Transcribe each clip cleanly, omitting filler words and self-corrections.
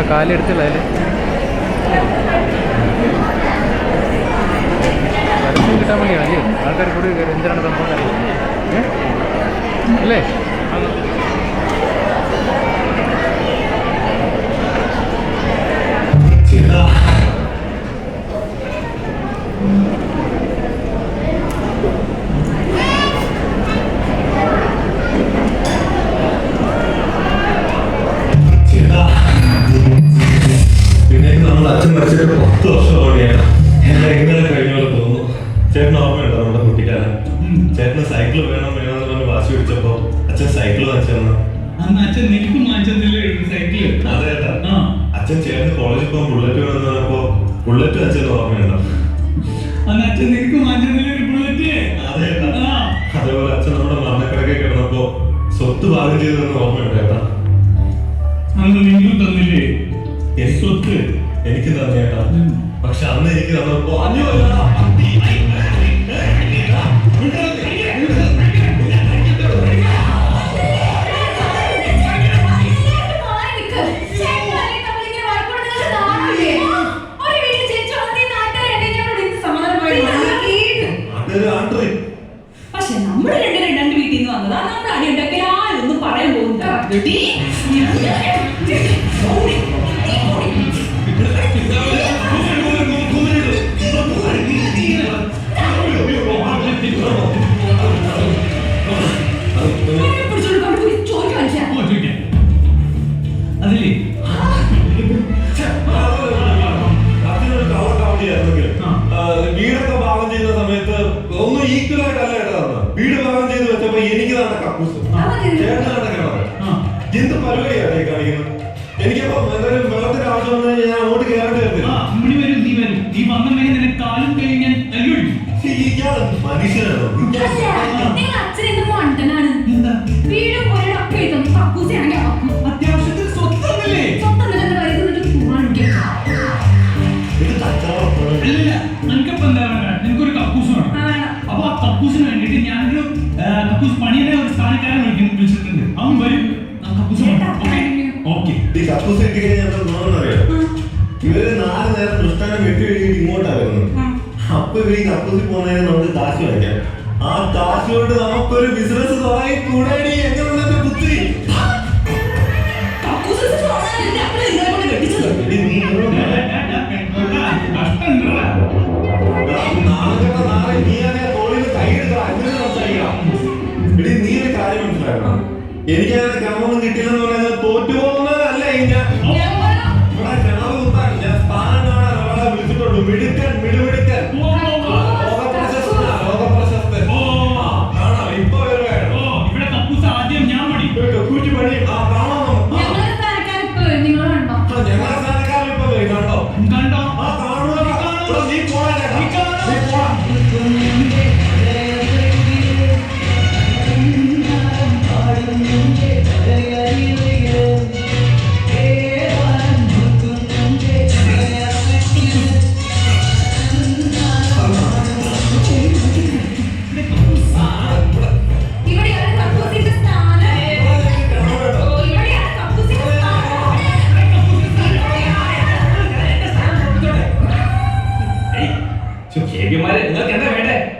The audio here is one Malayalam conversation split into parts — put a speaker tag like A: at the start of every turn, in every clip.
A: ആ കാലെടുത്തില്ല അതിൽ പരസ്യം കിട്ടാൻ വേണ്ടിയാണ് അല്ലേ ആൾക്കാർ കൂടി എന്തിനാണ് സംഭവം അറിയാം അല്ലേ
B: അച്ഛൻ മരിച്ചിട്ട് 10 വർഷമാണ്. എല്ലാം ഇന്നലെ കഴിഞ്ഞ പോലെ തോന്നുന്നു. ചേട്ടന് ഓർമ്മയുണ്ടോ നമ്മുടെ കുട്ടിക്കാരൻ? ചേട്ടന് സൈക്കിൾ വേണം വേണമെന്ന് പറഞ്ഞ് വാശി പിടിച്ചപ്പോ അച്ഛൻ സൈക്കിൾ വാങ്ങിച്ചു. അതെ ഏട്ടാ, അച്ഛൻ ചേട്ടന് കോളേജിൽ പോകാൻ ബുള്ളറ്റ് വേണമെന്ന് പറഞ്ഞപ്പോ ബുള്ളറ്റ് അച്ഛൻ ഓർമ്മയുണ്ടോ? അതെ ഏട്ടാ, അതേപോലെ അച്ഛൻ നമ്മുടെ മരണക്കിടക്കെ കിടന്നപ്പോ സ്വത്ത് ഭാഗം ചെയ്തതെന്ന് ഓർമ്മയുണ്ടോ ഏട്ടാ?
C: സ്വത്ത്
B: എനിക്ക് തന്നേട്ടാ. പക്ഷെ അന്ന് എനിക്ക് തന്നപ്പോ
D: പക്ഷെ നമ്മള് രണ്ട് വീട്ടിൽ നിന്ന് വന്നതാ. നമ്മുടെ അടി ഉണ്ടാക്കിയാൽ ആരൊന്നും പറയാൻ പോകുന്നില്ല.
B: വീടൊക്കെ ഭാഗം ചെയ്യുന്ന സമയത്ത് ഒന്നും ഈക്വൽ ആയിട്ടല്ല ഏട്ടാ തന്നത്. വീട് ഭാഗം ചെയ്ത് വെച്ചപ്പോ എനിക്ക് തന്നെ കക്കൂസ്, ചേട്ടനാണ് കിണറ്. എന്ത് പരിപാടിയാണ് ഈ കാണിക്കുന്നത്? എനിക്കപ്പോ എന്തായാലും വെള്ളത്തിന്റെ ആവശ്യം വന്നു കഴിഞ്ഞാൽ ഞാൻ അങ്ങോട്ട് കയറേണ്ടി വരുന്നില്ല. മനുഷ്യനാണോ?
C: അത്യാവശ്യത്തിന് സ്വത്തല്ലേ? എനിക്കൊരു കക്കൂസ് വേണം. അപ്പൊ ആ കക്കൂസിന് വേണ്ടിട്ട് ഞാനൊരു കക്കൂസ് പണിയുടെ ഒരു സ്ഥാനക്കാരൻ വിളിച്ചിട്ടുണ്ട്. അവൻ വരും, കക്കൂസ് ഓക്കെ.
B: ഈ കക്കൂസ് കിട്ടി കഴിഞ്ഞാൽ അറിയാം, ഇവര് 4 നേരം ദൃഷ്ടാനം വെട്ടി കഴിഞ്ഞിട്ട് ഇങ്ങോട്ടാ വരുന്നത്. അപ്പൊ ഇവര് ഈ കക്കൂസിൽ പോകുന്നതിന് നമുക്ക് കാശ് വാങ്ങിക്കാം. ആ കാശ് കൊണ്ട് നമുക്കൊരു ബിസിനസ് തുടങ്ങി കൂടാടി. എങ്ങനെയുണ്ട് ബുദ്ധി? നീ ഒരു കാര്യം മനസ്സിലാക്കണം, എനിക്കങ്ങനെ ക്രമമൊന്നും കിട്ടില്ലെന്ന് പറയുന്നത് തോറ്റുപോകുന്നതല്ല. ഞാൻ കിണറ് കുത്താൻ ഞാൻ സ്ഥാനം കാണാൻ ഒരാളെ വിളിച്ചിട്ടുണ്ട്. മിടുക്കൻ, മിടുമിടുക്കൻ, ലോകപ്രശസ്തൻ. കാണാം, ഇപ്പൊ വരുവാണ്.
C: ഇവിടെ കക്കൂസ് ആദ്യം ഞാൻ പണി
B: കൂറ്റി പണി. കാണാം, ഞങ്ങളെ സ്ഥാനക്കാരൻ ഇപ്പൊ വരും. കണ്ടോ
C: കണ്ടോ?
B: ആ കാണുക. നീ പോടാ, നീ പോടാ.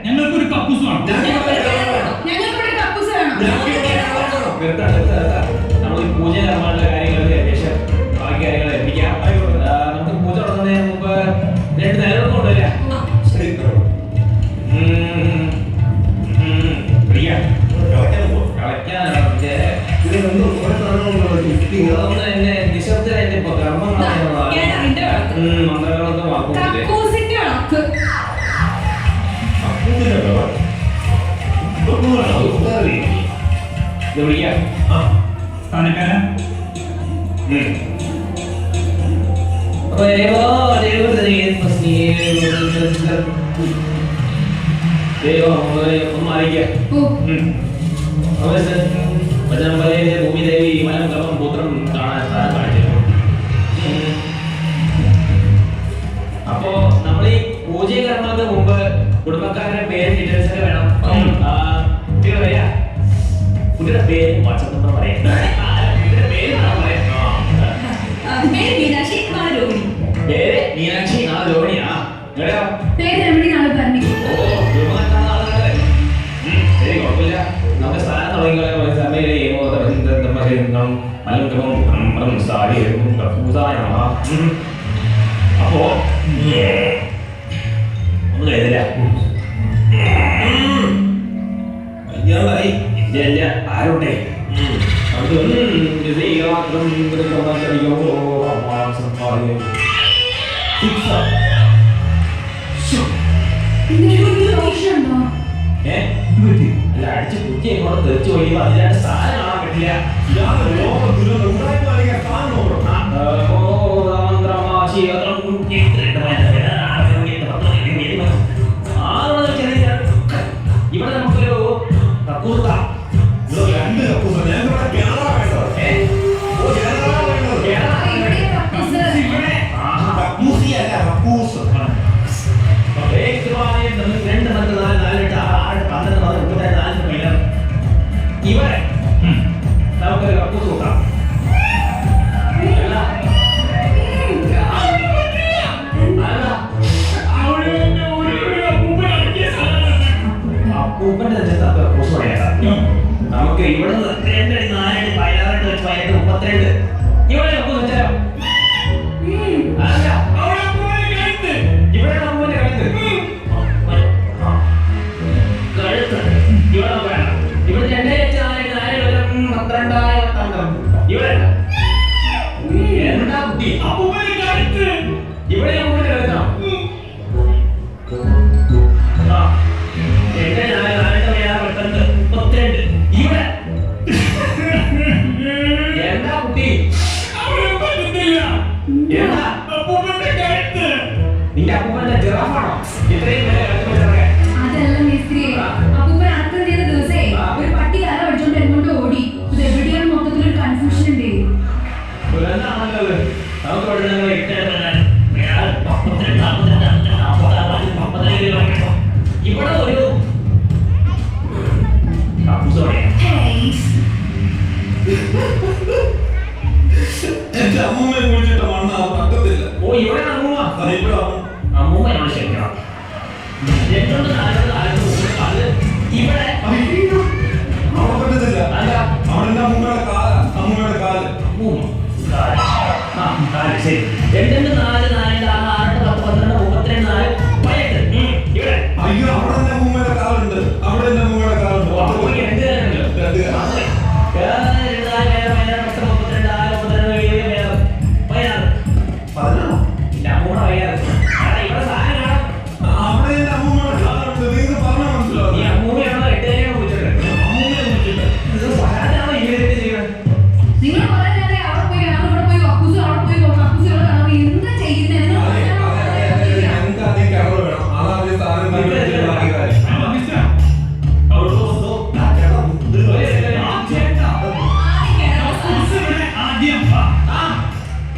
C: ഞങ്ങൾക്കൊരു കക്കൂസ് വേണം.
E: നമ്മൾ പൂജ കർമ്മങ്ങളുടെ കാര്യങ്ങളൊക്കെ ശേഷം ബാക്കി കാര്യങ്ങൾ എത്തിക്കാം. നമുക്ക് പൂജ തുടങ്ങുന്നതിന് മുമ്പ് 2 നേരം കൊണ്ടുവരാ. നിശബ്ദരായിട്ട് ഇപ്പൊ കർമ്മം മന്ത്രങ്ങളൊക്കെ വാക്കുന്നില്ലേ?
C: സ്ഥാനക്കാരൻ
E: ഭൂമിദേവി മലം ഗർഭം പുത്രം കാണാൻ സ്ഥാനം കാണിച്ചു. അപ്പോ നമ്മൾ ഈ പൂജ കർമ്മത്തിന് മുമ്പ് കുടുംബക്കാരുടെ പേര് ഡീറ്റെയിൽസ് ഒക്കെ വേണം. കുട്ടിയുടെ പേര് വാട്സാപ്പ് നമ്പർ പറയാം. കുട്ടിയുടെ പേര് പറയാം. ശുഭചിന്തം മലങ്കവും സാരിയും കർപ്പൂസായ അപ്പോ ഒന്നും എഴുതില്ല ഇല്ല ആരോട്ടെ അല്ല അടിച്ച് കുറ്റി എങ്ങോട്ട് തെറിച്ചു പോയി അതിനായിട്ട് സാധനം കാണാൻ പറ്റില്ല ഇവിടെ നമുക്കൊരു കക്കൂസ
B: രണ്ട് കക്കൂസ ഞങ്ങൾക്ക്
E: ഇവിടെ നമുക്കൊരു കക്കൂസ് കൂട്ടാം അപ്പൂപ്പന്റെ കക്കൂസ് പറയാം നമുക്ക് ഇവിടെ 2 അടി 4 അടി 16 വെച്ച് 32 ഇവിടെ കക്കൂസ് വെച്ചാലോ ഇവിടെ അപ്പൂപ്പന്റെ കഴുത്ത് ഇവിടെ വേണം ഇവിടെ 2 വെച്ച് 4 അടി 12 ഇവിടെ എന്താ കുട്ടി അപ്പൂപ്പന്റെ കഴുത്ത് ഇവിടെ അപ്പൂപ്പന്റെ കഴുത്താണോ ഇവിടെ എന്താ കുട്ടി നിന്റെ അപ്പൂപ്പന്റെ ജിറാഫാണോ ഇത്രയും
D: അതല്ല മിസ്ത്രി അപ്പൂപ്പൻ അടക്കം ചെയ്ത ദിവസേ ഒരു പട്ടി കര അടിച്ചോണ്ട് എങ്ങോട്ട് ഓടി ഇത് എവിടെയാണ് മൊത്തത്തിലൊരു കൺഫ്യൂഷൻ ഉണ്ട്
E: എന്താണല്ലോ ഇവിടെ ഒരു
B: എന്റെ അമ്മൂമ്മയെ കുറിച്ചിട്ട് മണ്ണ് പറ്റത്തില്ല.
E: ഓ ഇവിടെ അമ്മൂമ്മ
B: ഇവിടെ
E: അമ്മൂമ്മയാണ് ക്ഷമിക്കണം ഇവിടെ
B: അവിടെ പറ്റത്തില്ല. അവിടെ എന്റെ അമ്മൂമ്മയുടെ കാല അമ്മൂമ്മയുടെ കാല്
E: ശരി 2 4 4 6 10 12 32 4 ഇവിടെ
B: അയ്യോ അവിടെ എന്റെ അമ്മൂമ്മയുടെ കാലുണ്ട്. അവിടെ എന്റെ അമ്മൂമ്മയുടെ കാലുണ്ട്. അവിടെ എന്റെ അമ്മൂമ്മയുടെ കാലുണ്ട്. നിങ്ങൾക്ക് പറഞ്ഞാൽ മനസ്സിലാവും.
E: ഈ അമ്മൂമ്മയാണോ 8 വിളിച്ചിട്ട്
B: അമ്മൂമ്മയെ വിളിച്ചിട്ട്
E: ഇത് സഹായമാണോ ഇങ്ങനെ ചെയ്യുന്നത്
D: നിങ്ങൾ പറഞ്ഞാലേ അവിടെ പോയി അവിടെ പോയി കക്കൂസ് അവിടെ പോയി കക്കൂസ് ഇവിടെ കാണാൻ എന്താ ചെയ്യുന്നത്
B: ഞങ്ങൾക്ക് ആദ്യം കിണർ വേണം. അതാദ്യം സാധനം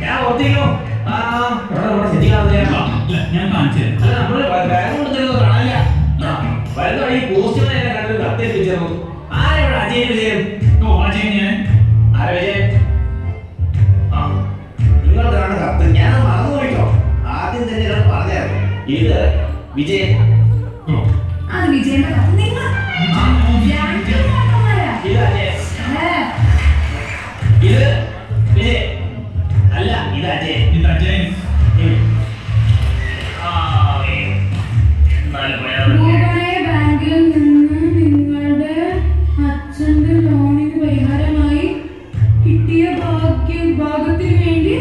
E: ഞാൻ ഓർത്തില്ലോ
C: ഞാൻ കാണിച്ചു
E: നമ്മള് ബാഗ് കൊടുത്തിരുന്നു കാണില്ല വരുന്ന വഴി പോസ്റ്റുമായി കണ്ടു കത്തെത്തിച്ചേർന്നു ആരെവിടെ അജയൻ വിജയൻ
C: ഓ അജയൻ ഞാൻ
E: ആരെ വിജയൻ നിങ്ങൾക്കാണ് കത്ത് ഞാൻ മറന്നുപോയിട്ടോ ആദ്യം തന്നെ ഞാൻ പറഞ്ഞായിരുന്നു ഇത് വിജയൻ
D: അത് വിജയന്റെ കത്ത് നിങ്ങൾ
E: ഇത് അജയൻ ഇത് വിജയൻ അല്ല ഇത് അജയൻ
C: ഇത് അജയൻ
D: ഭൂപണയ ബാങ്കിൽ നിന്ന് നിങ്ങളുടെ അച്ഛന്റെ ലോണിന് പരിഹാരമായി കിട്ടിയ ഭാഗത്തിന് വേണ്ടി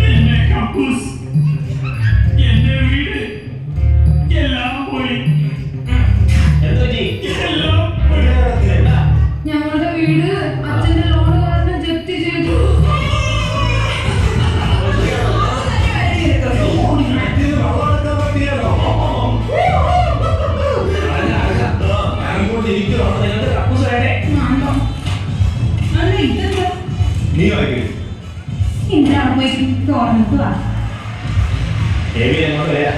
C: എന്റെ കക്കൂസ് എന്റെ വീട് എല്ലാം പോയി
E: എന്തോ ചെയ്
C: എല്ലാം പോയി
D: ഞങ്ങളുടെ വീട് അച്ഛന്റെ ലോൺ കാരണം ജപ്തി ചെയ്തു
B: വെള്ളമെടുക്കാൻ പറ്റിയല്ലോ.
E: നിങ്ങൾക്ക് കക്കൂസ് വേണ്ടേ
D: അല്ല ഇതെന്താ
B: നീ വായിക്കേ
D: എന്തിനാണ് പോയി തുറന്നിട്ട് വാ
E: എങ്ങോട്ട് വരാം